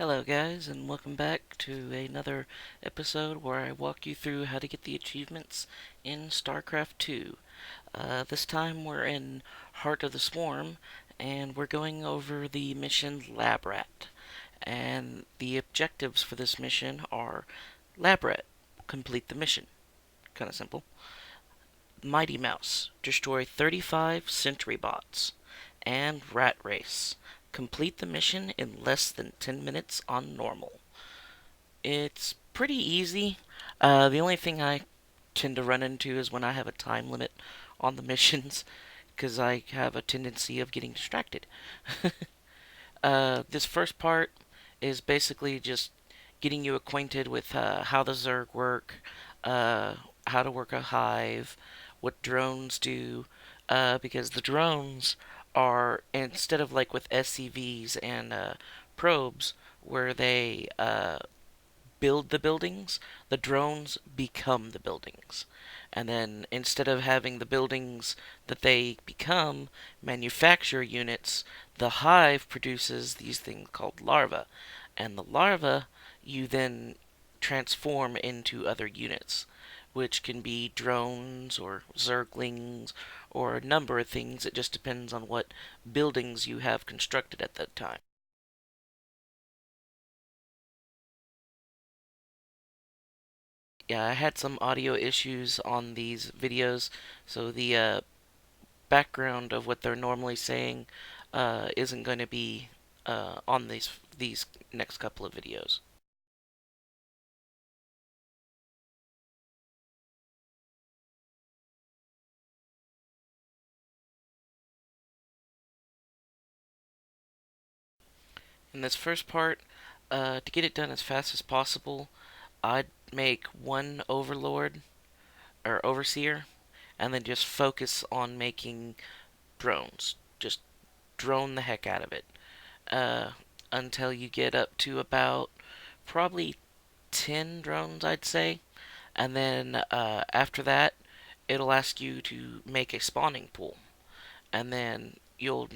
Hello, guys, and welcome back to another episode where I walk you through how to get the achievements in StarCraft 2. This time we're in Heart of the Swarm, and we're going over the mission Lab Rat. And the objectives for this mission are Lab Rat, complete the mission. Kind of simple. Mighty Mouse, destroy 35 sentry bots. And Rat Race, complete the mission in less than 10 minutes on normal. It's pretty easy. The only thing I tend to run into is when I have a time limit on the missions, because I have a tendency of getting distracted. This first part is basically just getting you acquainted with how the Zerg work, uh, how to work a hive, what drones do, because the drones are, instead of like with SCVs and probes, where they build the buildings, the drones become the buildings. And then instead of having the buildings that they become manufacture units, the hive produces these things called larvae. And the larvae you then transform into other units, which can be drones or zerglings or a number of things. It just depends on what buildings you have constructed at that time. Yeah, I had some audio issues on these videos, so the background of what they're normally saying isn't going to be on these next couple of videos. In this first part, to get it done as fast as possible, I'd make one overlord or overseer, and then just focus on making drones. Just drone the heck out of it uh, until you get up to about probably 10 drones, I'd say. And then after that, it'll ask you to make a spawning pool. And then you'll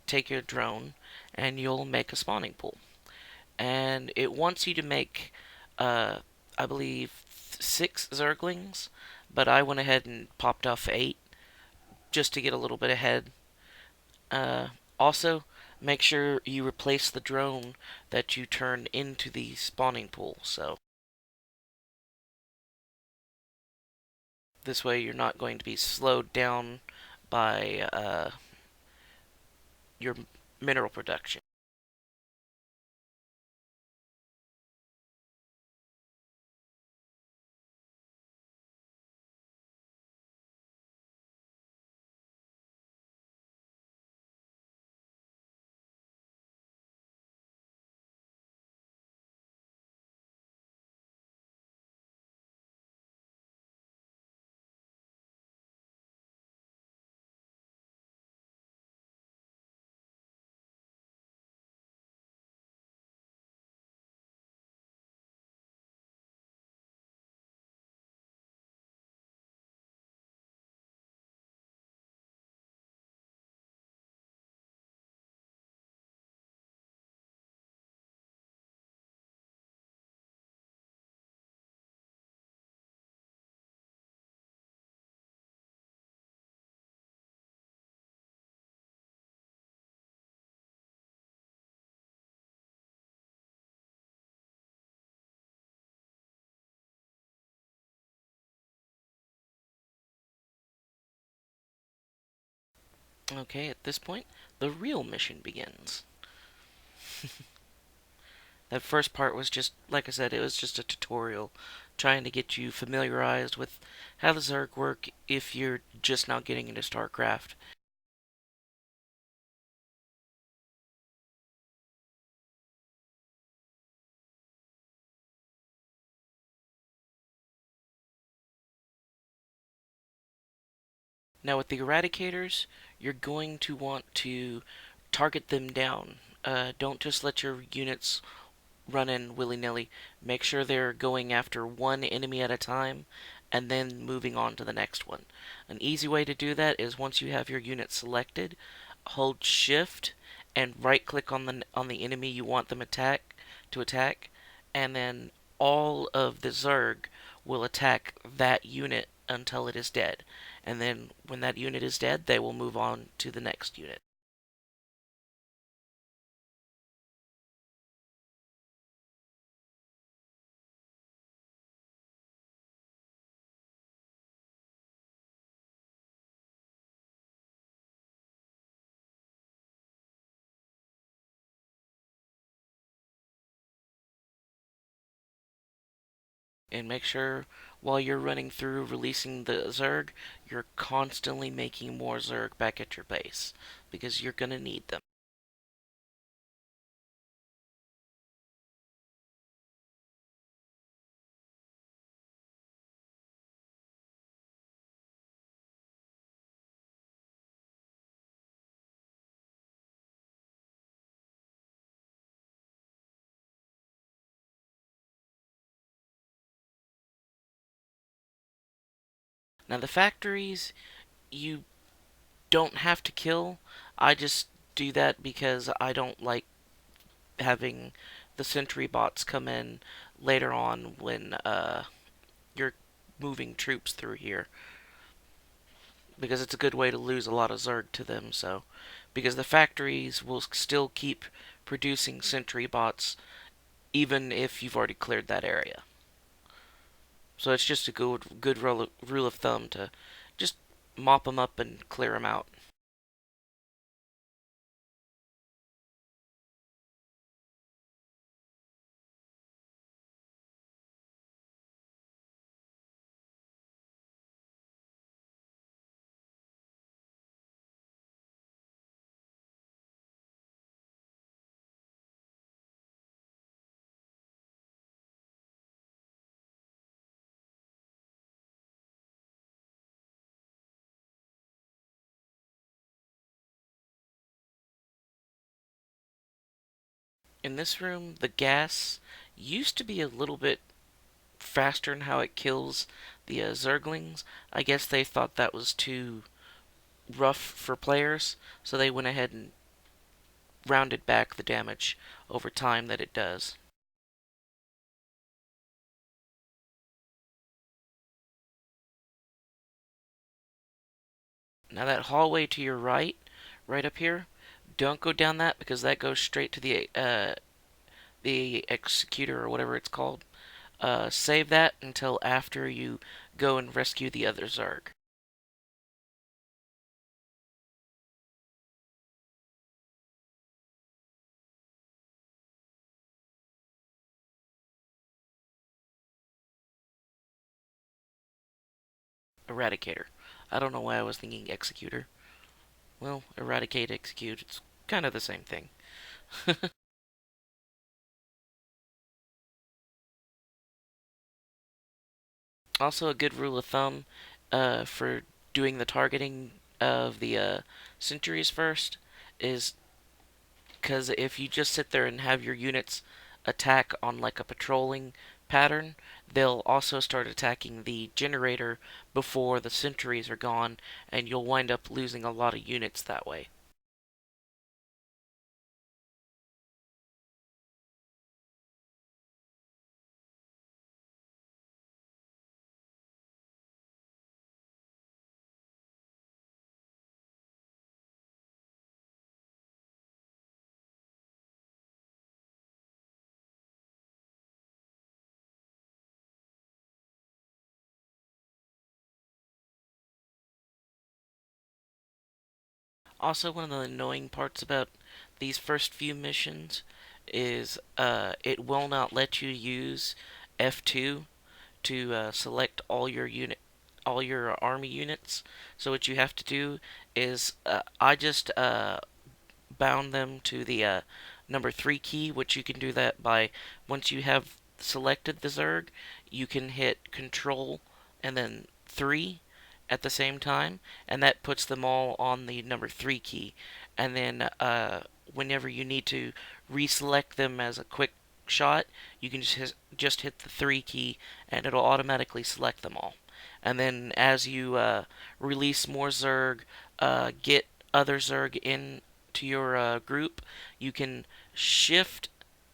take your drone and you'll make a spawning pool. And it wants you to make, uh, I believe, 6 Zerglings, but I went ahead and popped off 8 just to get a little bit ahead. Uh, Also, make sure you replace the drone that you turn into the spawning pool. So this way you're not going to be slowed down by your mineral production. Okay, at this point, the real mission begins. That first part was just, like I said, it was just a tutorial trying to get you familiarized with how the Zerg work if you're just now getting into StarCraft. Now with the Eradicators, you're going to want to target them down. Don't just let your units run in willy-nilly. Make sure they're going after one enemy at a time and then moving on to the next one. An easy way to do that is once you have your unit selected, hold shift and right click on the enemy you want them attack to attack, and then all of the Zerg will attack that unit until it is dead. And then when that unit is dead, they will move on to the next unit. And make sure while you're running through releasing the Zerg, you're constantly making more Zerg back at your base because you're going to need them. Now, the factories, you don't have to kill. I just do that because I don't like having the sentry bots come in later on when you're moving troops through here because it's a good way to lose a lot of Zerg to them. So, because the factories will still keep producing sentry bots even if you've already cleared that area. So it's just a good rule of thumb to just mop them up and clear them out. In this room, the gas used to be a little bit faster in how it kills the Zerglings. I guess they thought that was too rough for players, so they went ahead and rounded back the damage over time that it does. Now that hallway to your right, right up here, don't go down that because that goes straight to the executor or whatever it's called. Save that until after you go and rescue the other Zerg. Eradicator. I don't know why I was thinking executor. Well, eradicate, execute, it's kind of the same thing. Also, a good rule of thumb for doing the targeting of the centuries first is because if you just sit there and have your units attack on like a patrolling pattern, they'll also start attacking the generator before the sentries are gone, and you'll wind up losing a lot of units that way. Also, one of the annoying parts about these first few missions is it will not let you use F2 to select all your army units. So what you have to do is I just bound them to the number 3 key, which you can do that by once you have selected the Zerg, you can hit Control and then 3 at the same time, and that puts them all on the number 3 key. And then whenever you need to reselect them as a quick shot, you can just hit the 3 key, and it'll automatically select them all. And then as you release more Zerg, get other Zerg in to your group, you can shift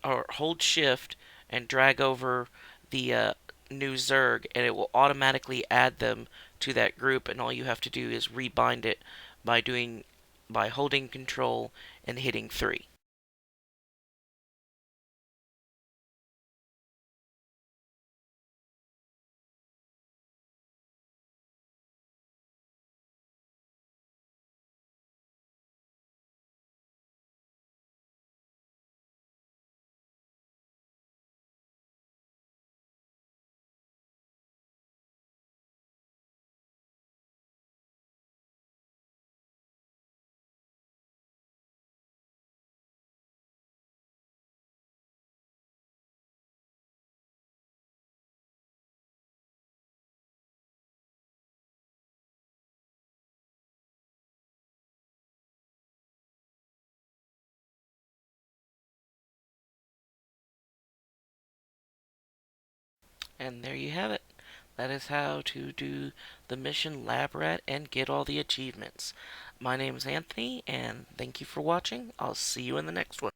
or hold shift and drag over the new Zerg, and it will automatically add them to that group. And all you have to do is rebind it by holding control and hitting 3. And there you have it. That is how to do the mission Lab Rat and get all the achievements. My name is Anthony, and thank you for watching. I'll see you in the next one.